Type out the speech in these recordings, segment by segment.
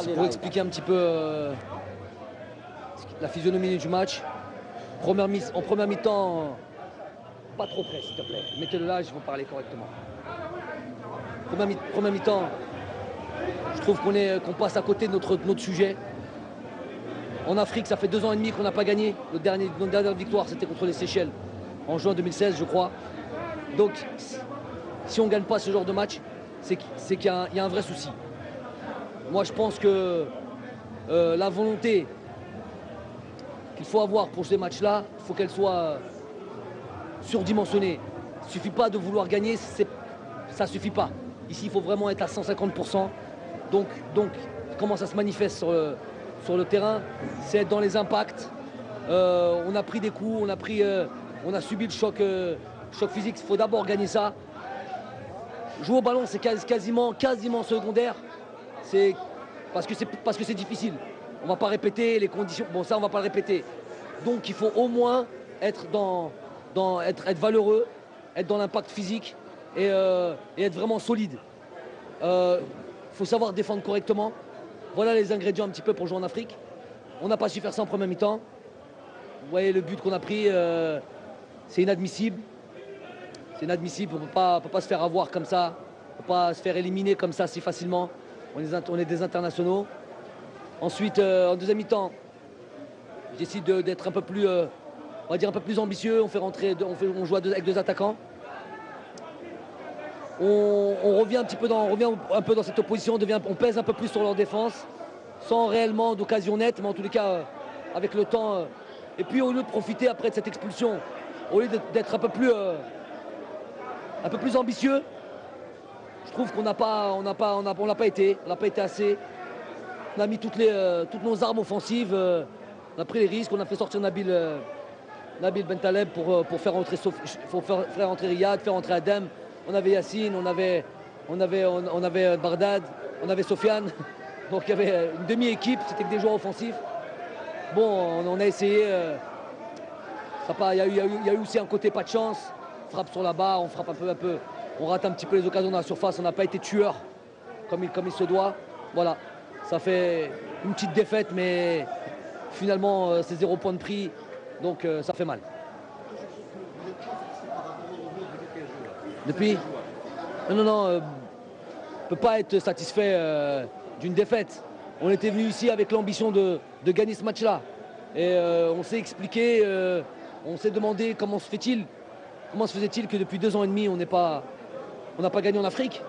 C'est pour expliquer un petit peu la physionomie du match. En première mi-temps, pas trop près s'il te plaît. Mettez-le là, je vais vous parler correctement. Première mi-temps, je trouve qu'on passe à côté de notre sujet. En Afrique, ça fait 2 ans et demi qu'on n'a pas gagné. Notre dernière victoire, c'était contre les Seychelles, en juin 2016, je crois. Donc, si on ne gagne pas ce genre de match, c'est qu'il y a un vrai souci. Moi, je pense que la volonté qu'il faut avoir pour ces matchs-là, il faut qu'elle soit surdimensionnée. Il ne suffit pas de vouloir gagner, ça ne suffit pas. Ici, il faut vraiment être à 150%. Donc comment ça se manifeste sur le terrain, c'est être dans les impacts. On a pris des coups, on a subi le choc physique. Il faut d'abord gagner ça. Jouer au ballon, c'est quasiment secondaire. C'est parce que c'est difficile. On ne va pas répéter les conditions. Bon, ça, on ne va pas le répéter. Donc, il faut au moins être être valeureux, être dans l'impact physique et être vraiment solide. Il faut savoir défendre correctement. Voilà les ingrédients un petit peu pour jouer en Afrique. On n'a pas su faire ça en première mi-temps. Vous voyez le but qu'on a pris, c'est inadmissible. C'est inadmissible, on ne peut pas se faire avoir comme ça. On ne peut pas se faire éliminer comme ça si facilement. On est des internationaux. Ensuite, en deuxième mi-temps, je décide d'être un peu plus, on va dire un peu plus ambitieux. On joue avec 2 attaquants. On revient un peu dans cette opposition. On pèse un peu plus sur leur défense, sans réellement d'occasion nette, mais en tous les cas, avec le temps. Et puis, au lieu de profiter après de cette expulsion, au lieu d'être un peu plus ambitieux, je trouve qu'on n'a pas été assez. On a mis toutes nos armes offensives. On a pris les risques. On a fait sortir Nabil Bentaleb pour faire rentrer Riyad, faire rentrer Adem. On avait Yacine, on avait Bardad, on avait Sofiane. Donc il y avait une demi-équipe. C'était que des joueurs offensifs. Bon, on a essayé. Il y a eu aussi un côté pas de chance. On frappe sur la barre, on frappe un peu. On rate un petit peu les occasions dans la surface. On n'a pas été tueur comme il se doit. Voilà. Ça fait une petite défaite, mais finalement, c'est 0 point de prix. Donc, ça fait mal. Depuis ? Non. On ne peut pas être satisfait d'une défaite. On était venu ici avec l'ambition de gagner ce match-là. Et on s'est expliqué, on s'est demandé comment se faisait-il que depuis 2 ans et demi, on n'a pas gagné en Afrique.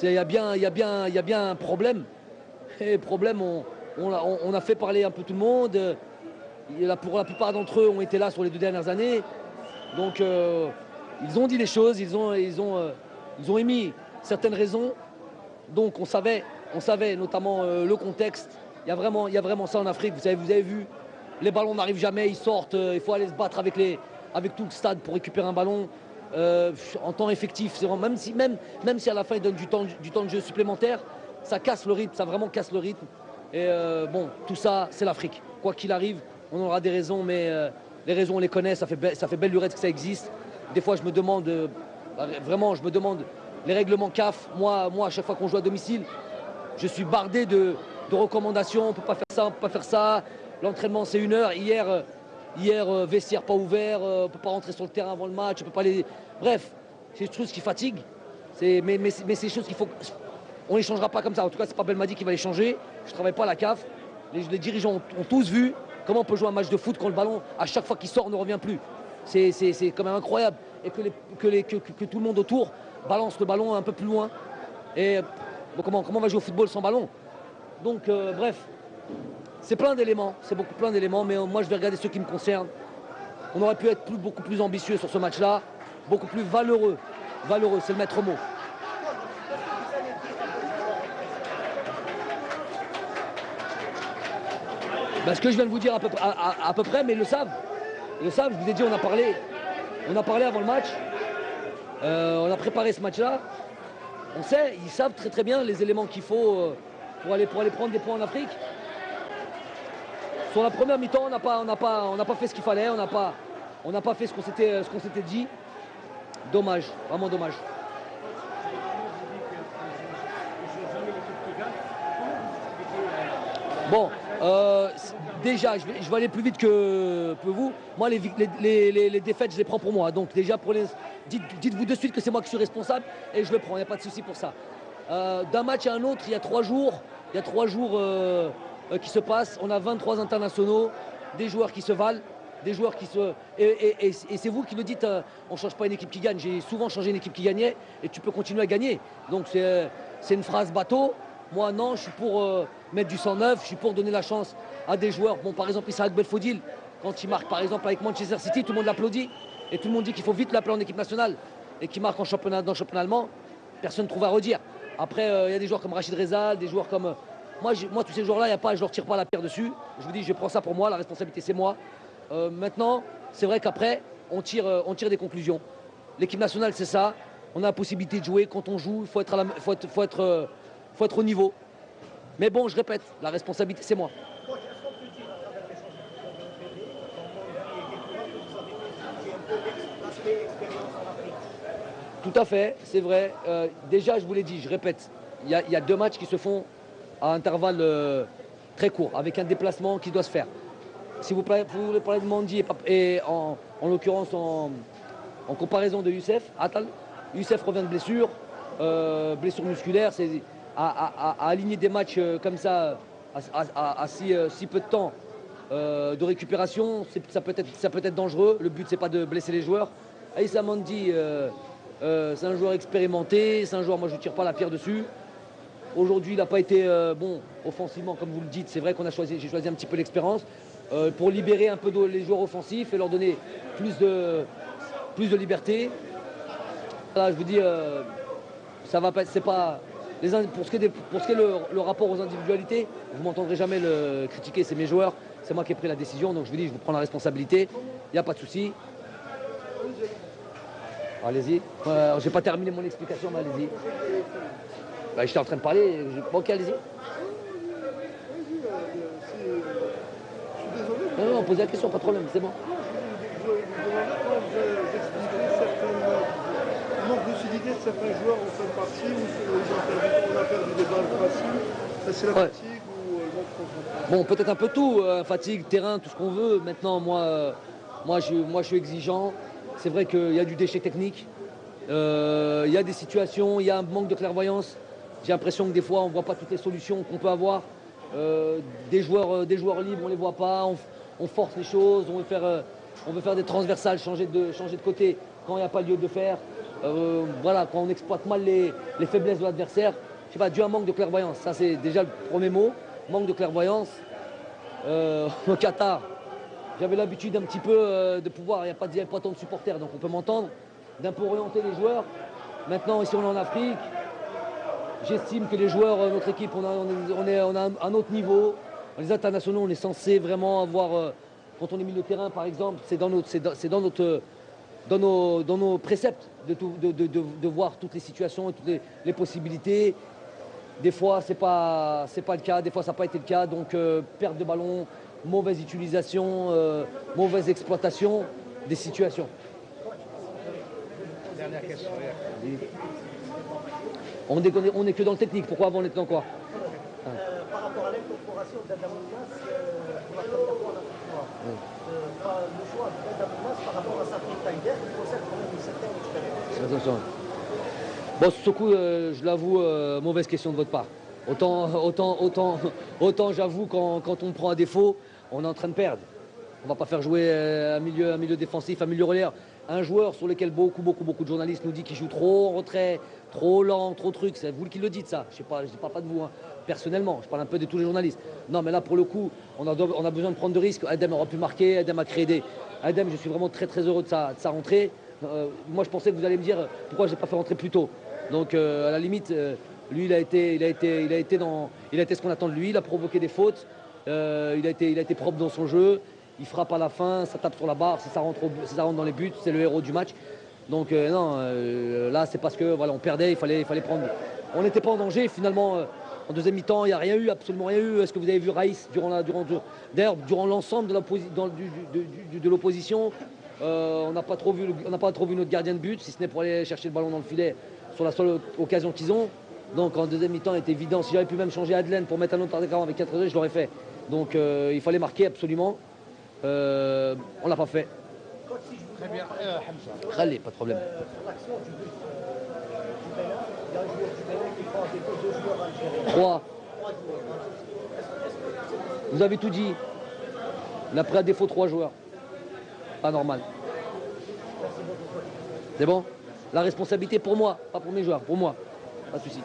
Il y a bien un problème. Et le problème, on a fait parler un peu tout le monde. Pour la plupart d'entre eux, ont été là sur les 2 dernières années. Donc, ils ont dit les choses, ils ont émis certaines raisons. Donc, on savait notamment le contexte. Il y a vraiment ça en Afrique. Vous avez vu, les ballons n'arrivent jamais, ils sortent. Il faut aller se battre avec tout le stade pour récupérer un ballon. En temps effectif, même si à la fin ils donnent du temps de jeu supplémentaire, ça casse le rythme, ça vraiment casse le rythme. Et bon, tout ça, c'est l'Afrique. Quoi qu'il arrive, on aura des raisons, mais les raisons, on les connaît, ça fait belle lurette que ça existe. Des fois, je me demande les règlements CAF. Moi, à chaque fois qu'on joue à domicile, je suis bardé de recommandations. On ne peut pas faire ça, on ne peut pas faire ça. L'entraînement, c'est 1 heure. Hier, vestiaire pas ouvert, on ne peut pas rentrer sur le terrain avant le match, on peut pas aller. Bref, c'est des choses qui fatiguent. Mais c'est des choses qu'il faut. On ne les changera pas comme ça. En tout cas, c'est pas Belmadi qui va les changer. Je ne travaille pas à la CAF. Les dirigeants ont tous vu comment on peut jouer un match de foot quand le ballon, à chaque fois qu'il sort, ne revient plus. C'est quand même incroyable. Et que tout le monde autour balance le ballon un peu plus loin. Et bon, comment on va jouer au football sans ballon? Donc, bref. C'est plein d'éléments, mais moi je vais regarder ceux qui me concernent. On aurait pu être beaucoup plus ambitieux sur ce match-là, beaucoup plus valeureux. Valeureux, c'est le maître mot. Ben, ce que je viens de vous dire à peu près, mais ils le savent. Je vous ai dit, on a parlé avant le match. On a préparé ce match-là. On sait, ils savent très bien les éléments qu'il faut pour aller prendre des points en Afrique. Sur la première mi-temps, on n'a pas fait ce qu'il fallait, on n'a pas fait ce qu'on s'était dit. Dommage, vraiment dommage. Bon, déjà, je vais aller plus vite que vous. Moi, les défaites, je les prends pour moi. Donc déjà, dites-vous de suite que c'est moi qui suis responsable et je le prends, il n'y a pas de souci pour ça. D'un match à un autre, il y a 3 jours, qui se passent. On a 23 internationaux, des joueurs qui se valent, des joueurs qui se... Et c'est vous qui le dites, on ne change pas une équipe qui gagne. J'ai souvent changé une équipe qui gagnait et tu peux continuer à gagner. Donc c'est une phrase bateau. Moi, non, je suis pour mettre du sang neuf, je suis pour donner la chance à des joueurs. Bon, par exemple, Issa Belfodil, quand il marque, par exemple, avec Manchester City, tout le monde l'applaudit. Et tout le monde dit qu'il faut vite l'appeler en équipe nationale. Et qu'il marque dans le championnat allemand, personne ne trouve à redire. Après, il y a des joueurs comme Rachid Rezal, des joueurs comme... Moi, tous ces joueurs-là, je ne leur tire pas la pierre dessus. Je vous dis, je prends ça pour moi, la responsabilité, c'est moi. Maintenant, c'est vrai qu'après, on tire des conclusions. L'équipe nationale, c'est ça. On a la possibilité de jouer. Quand on joue, il faut être au niveau. Mais bon, je répète, la responsabilité, c'est moi. Tout à fait, c'est vrai. Déjà, je vous l'ai dit, je répète, il y a 2 matchs qui se font à intervalles très courts, avec un déplacement qui doit se faire. Si vous voulez parler de Mandi et en l'occurrence en comparaison de Youssef Attal, Youssef revient de blessure, blessure musculaire, c'est à aligner des matchs comme ça à si peu de temps de récupération, ça peut être dangereux. Le but, c'est pas de blesser les joueurs. Aïssa Mandi, c'est un joueur expérimenté, c'est un joueur, moi je ne tire pas la pierre dessus. Aujourd'hui, il n'a pas été bon offensivement, comme vous le dites. C'est vrai qu'on j'ai choisi un petit peu l'expérience pour libérer un peu les joueurs offensifs et leur donner plus de liberté. Là, je vous dis, ça va pas. C'est pas pour ce qui est le rapport aux individualités, vous m'entendrez jamais le critiquer. C'est mes joueurs, c'est moi qui ai pris la décision, donc je vous dis, je vous prends la responsabilité. Il n'y a pas de souci. Allez-y. J'ai pas terminé mon explication, mais allez-y. Bah, j'étais en train de parler. Ok, allez-y. Non, non, posez la question, pas de problème, c'est bon. Je demandais le manque de lucidité de certains joueurs en fin de partie où on a perdu des balles faciles. C'est la fatigue ou le manque de concentration? Bon, peut-être un peu tout. Fatigue, terrain, tout ce qu'on veut. Maintenant, moi, je suis exigeant. C'est vrai qu'il y a du déchet technique. Il y a des situations, il y a un manque de clairvoyance. J'ai l'impression que des fois, on ne voit pas toutes les solutions qu'on peut avoir. Des joueurs libres, on ne les voit pas. On force les choses, on veut faire des transversales, changer de côté quand il n'y a pas lieu de le faire. Voilà, quand on exploite mal les faiblesses de l'adversaire. Je sais pas, dû à un manque de clairvoyance. Ça, c'est déjà le premier mot. Manque de clairvoyance. Au Qatar, j'avais l'habitude un petit peu de pouvoir, il n'y a pas tant de supporters, donc on peut m'entendre, d'un peu orienter les joueurs. Maintenant, ici on est en Afrique, j'estime que les joueurs, notre équipe, on a un autre niveau. Les internationaux, on est censé vraiment avoir, quand on est milieu de terrain par exemple, c'est dans nos préceptes de voir toutes les situations, toutes les possibilités. Des fois, c'est pas le cas, des fois ça n'a pas été le cas, donc perte de ballon, mauvaise utilisation, mauvaise exploitation des situations. Dernière question. On est que dans le technique, pourquoi avant on était dans quoi? Par rapport à l'incorporation d'Adam Ounas, pour la première fois en Afrique noire, le choix d'Adam Ounas par rapport à Safin Taider, qui possède quand même une certaine expérience. Bon, sur ce coup, je l'avoue, mauvaise question de votre part. Autant j'avoue, quand on prend à défaut, on est en train de perdre. On ne va pas faire jouer un milieu défensif, un milieu relayeur. Un joueur sur lequel beaucoup de journalistes nous disent qu'il joue trop en retrait, trop lent, trop truc. C'est vous qui le dites, ça. Je ne parle pas de vous, hein. Personnellement. Je parle un peu de tous les journalistes. Non, mais là, pour le coup, on a besoin de prendre de risques. Adem aura pu marquer, Adem a créé des... Adem, je suis vraiment très heureux de sa rentrée. Moi, je pensais que vous allez me dire pourquoi je n'ai pas fait rentrer plus tôt. Donc, à la limite, lui, il a été ce qu'on attend de lui. Il a provoqué des fautes. Il a été propre dans son jeu. Il frappe à la fin, ça tape sur la barre. Si ça rentre dans les buts, c'est le héros du match. Donc, là, c'est parce que voilà, on perdait. Il fallait prendre. On n'était pas en danger. Finalement, en deuxième mi-temps, il n'y a rien eu, absolument rien eu. Est-ce que vous avez vu Raïs durant l'ensemble de l'opposition? On n'a pas trop vu notre gardien de but, si ce n'est pour aller chercher le ballon dans le filet sur la seule occasion qu'ils ont. Donc en deuxième mi-temps, il était évident. Si j'avais pu même changer Adelaine pour mettre un autre attaquant avec 4 je l'aurais fait. Donc il fallait marquer absolument. On ne l'a pas fait. Très bien, Hamza. Allez, pas de problème. Sur l'action du but du Bénin, il y a un joueur du Bénin qui prend des deux joueurs algériens. 3. Trois joueurs. Vous avez tout dit. Il a pris à défaut 3 joueurs. Pas normal. C'est bon? La responsabilité pour moi, pas pour mes joueurs, pour moi. Pas de souci.